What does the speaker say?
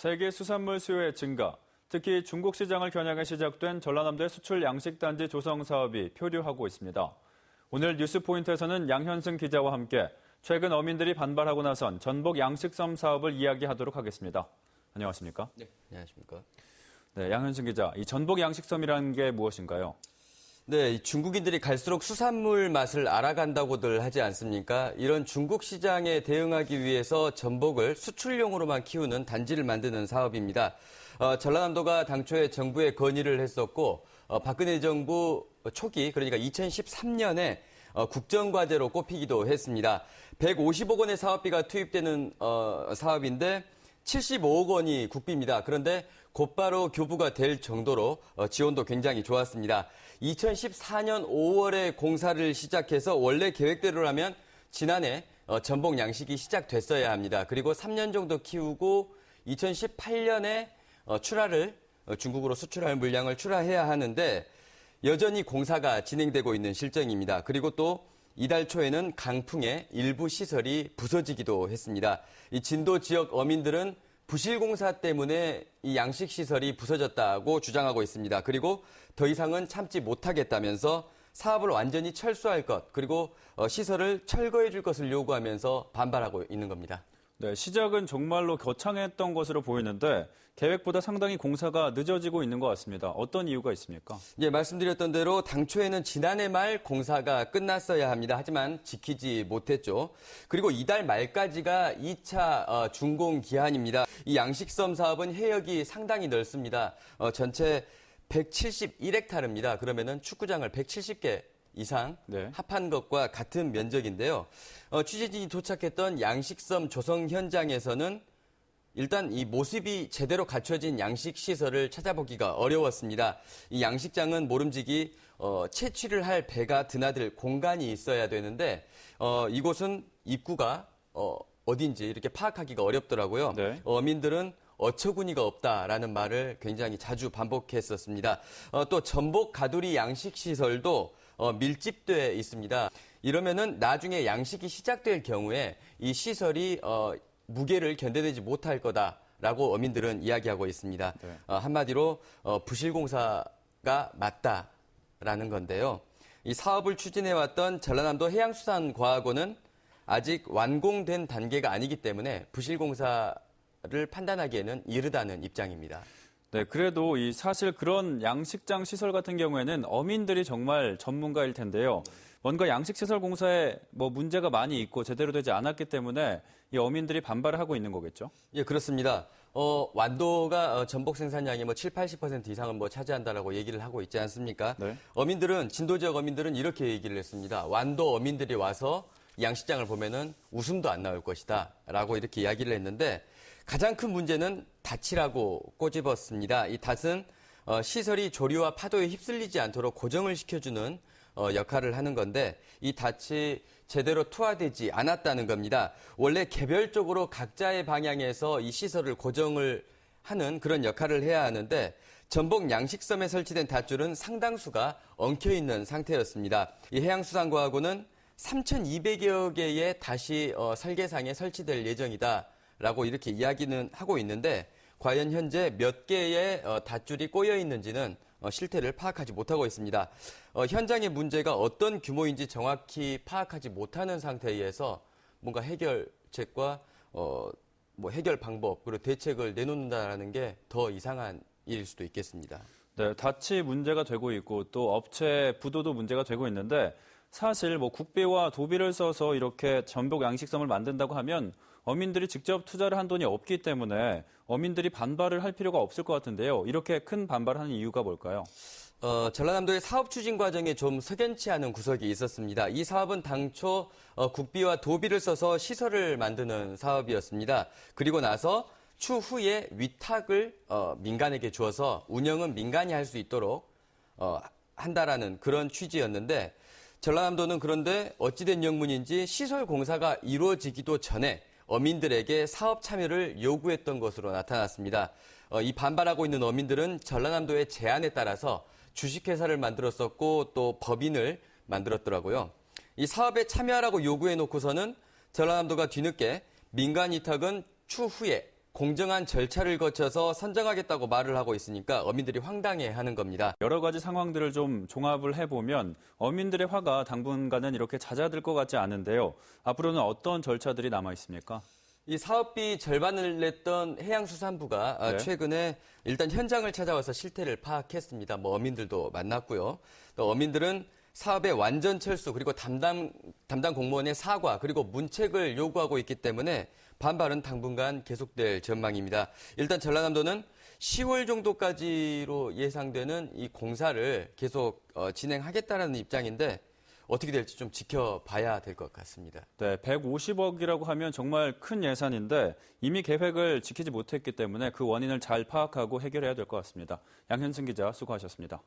세계 수산물 수요의 증가, 특히 중국 시장을 겨냥해 시작된 전라남도의 수출 양식단지 조성 사업이 표류하고 있습니다. 오늘 뉴스포인트에서는 양현승 기자와 함께 최근 어민들이 반발하고 나선 전복 양식섬 사업을 이야기하도록 하겠습니다. 안녕하십니까? 네, 안녕하십니까? 네, 양현승 기자, 이 전복 양식섬이라는 게 무엇인가요? 네, 중국인들이 갈수록 수산물 맛을 알아간다고들 하지 않습니까? 이런 중국 시장에 대응하기 위해서 전복을 수출용으로만 키우는 단지를 만드는 사업입니다. 전라남도가 당초에 정부에 건의를 했었고, 박근혜 정부 초기, 그러니까 2013년에 국정과제로 꼽히기도 했습니다. 150억 원의 사업비가 투입되는 사업인데 75억 원이 국비입니다. 그런데 곧바로 교부가 될 정도로 지원도 굉장히 좋았습니다. 2014년 5월에 공사를 시작해서 원래 계획대로라면 지난해 전복 양식이 시작됐어야 합니다. 그리고 3년 정도 키우고 2018년에 중국으로 수출할 물량을 출하해야 하는데 여전히 공사가 진행되고 있는 실정입니다. 그리고 또 이달 초에는 강풍에 일부 시설이 부서지기도 했습니다. 이 진도 지역 어민들은 부실공사 때문에 이 양식시설이 부서졌다고 주장하고 있습니다. 그리고 더 이상은 참지 못하겠다면서 사업을 완전히 철수할 것, 그리고 시설을 철거해 줄 것을 요구하면서 반발하고 있는 겁니다. 네, 시작은 정말로 거창했던 것으로 보이는데 계획보다 상당히 공사가 늦어지고 있는 것 같습니다. 어떤 이유가 있습니까? 예, 말씀드렸던 대로 당초에는 지난해 말 공사가 끝났어야 합니다. 하지만 지키지 못했죠. 그리고 이달 말까지가 2차 준공 기한입니다. 이 양식섬 사업은 해역이 상당히 넓습니다. 전체 171헥타르입니다. 그러면은 축구장을 170개 이상 합한 것과 같은 면적인데요. 취재진이 도착했던 양식섬 조성 현장에서는 일단 이 모습이 제대로 갖춰진 양식 시설을 찾아보기가 어려웠습니다. 이 양식장은 모름지기 채취를 할 배가 드나들 공간이 있어야 되는데 이곳은 입구가 어딘지 이렇게 파악하기가 어렵더라고요. 네. 어민들은 어처구니가 없다라는 말을 굉장히 자주 반복했었습니다. 또 전복 가두리 양식 시설도 밀집돼 있습니다. 이러면은 나중에 양식이 시작될 경우에 이 시설이 무게를 견뎌내지 못할 거다라고 어민들은 이야기하고 있습니다. 네. 한마디로 부실공사가 맞다라는 건데요. 이 사업을 추진해왔던 전라남도 해양수산과학원은 아직 완공된 단계가 아니기 때문에 부실공사를 판단하기에는 이르다는 입장입니다. 네, 그래도 사실 그런 양식장 시설 같은 경우에는 어민들이 정말 전문가일 텐데요. 뭔가 양식시설 공사에 문제가 많이 있고 제대로 되지 않았기 때문에 이 어민들이 반발을 하고 있는 거겠죠? 예, 그렇습니다. 완도가 전복 생산량의 7, 80% 이상은 차지한다라고 얘기를 하고 있지 않습니까? 네. 진도 지역 어민들은 이렇게 얘기를 했습니다. 완도 어민들이 와서 양식장을 보면은 웃음도 안 나올 것이다. 라고 이렇게 이야기를 했는데 가장 큰 문제는 닻이라고 꼬집었습니다. 이 닻은 시설이 조류와 파도에 휩쓸리지 않도록 고정을 시켜주는 역할을 하는 건데 이 닻이 제대로 투하되지 않았다는 겁니다. 원래 개별적으로 각자의 방향에서 이 시설을 고정을 하는 그런 역할을 해야 하는데 전복 양식섬에 설치된 닷줄은 상당수가 엉켜있는 상태였습니다. 이 해양수산과학원은 3,200여 개의 닷이 설계상에 설치될 예정이다. 라고 이렇게 이야기는 하고 있는데 과연 현재 몇 개의 닷줄이 꼬여 있는지는 실태를 파악하지 못하고 있습니다. 현장의 문제가 어떤 규모인지 정확히 파악하지 못하는 상태에서 뭔가 해결책과 해결 방법 그리고 대책을 내놓는다는 게 더 이상한 일일 수도 있겠습니다. 네, 닷이 문제가 되고 있고 또 업체 부도도 문제가 되고 있는데 사실 국비와 도비를 써서 이렇게 전복 양식섬을 만든다고 하면 어민들이 직접 투자를 한 돈이 없기 때문에 어민들이 반발을 할 필요가 없을 것 같은데요. 이렇게 큰 반발하는 이유가 뭘까요? 전라남도의 사업 추진 과정에 좀 석연치 않은 구석이 있었습니다. 이 사업은 당초 국비와 도비를 써서 시설을 만드는 사업이었습니다. 그리고 나서 추후에 위탁을 민간에게 주어서 운영은 민간이 할 수 있도록 한다라는 그런 취지였는데 전라남도는 그런데 어찌된 영문인지 시설 공사가 이루어지기도 전에 어민들에게 사업 참여를 요구했던 것으로 나타났습니다. 이 반발하고 있는 어민들은 전라남도의 제안에 따라서 주식회사를 만들었었고 또 법인을 만들었더라고요. 이 사업에 참여하라고 요구해놓고서는 전라남도가 뒤늦게 민간 위탁은 추후에 공정한 절차를 거쳐서 선정하겠다고 말을 하고 있으니까 어민들이 황당해하는 겁니다. 여러 가지 상황들을 좀 종합을 해보면 어민들의 화가 당분간은 이렇게 잦아들 것 같지 않은데요. 앞으로는 어떤 절차들이 남아 있습니까? 이 사업비 절반을 냈던 해양수산부가 최근에 일단 현장을 찾아와서 실태를 파악했습니다. 어민들도 만났고요. 또 어민들은 사업의 완전 철수 그리고 담당 공무원의 사과 그리고 문책을 요구하고 있기 때문에 반발은 당분간 계속될 전망입니다. 일단 전라남도는 10월 정도까지로 예상되는 이 공사를 계속 진행하겠다는 입장인데 어떻게 될지 좀 지켜봐야 될 것 같습니다. 네, 150억이라고 하면 정말 큰 예산인데 이미 계획을 지키지 못했기 때문에 그 원인을 잘 파악하고 해결해야 될 것 같습니다. 양현승 기자 수고하셨습니다.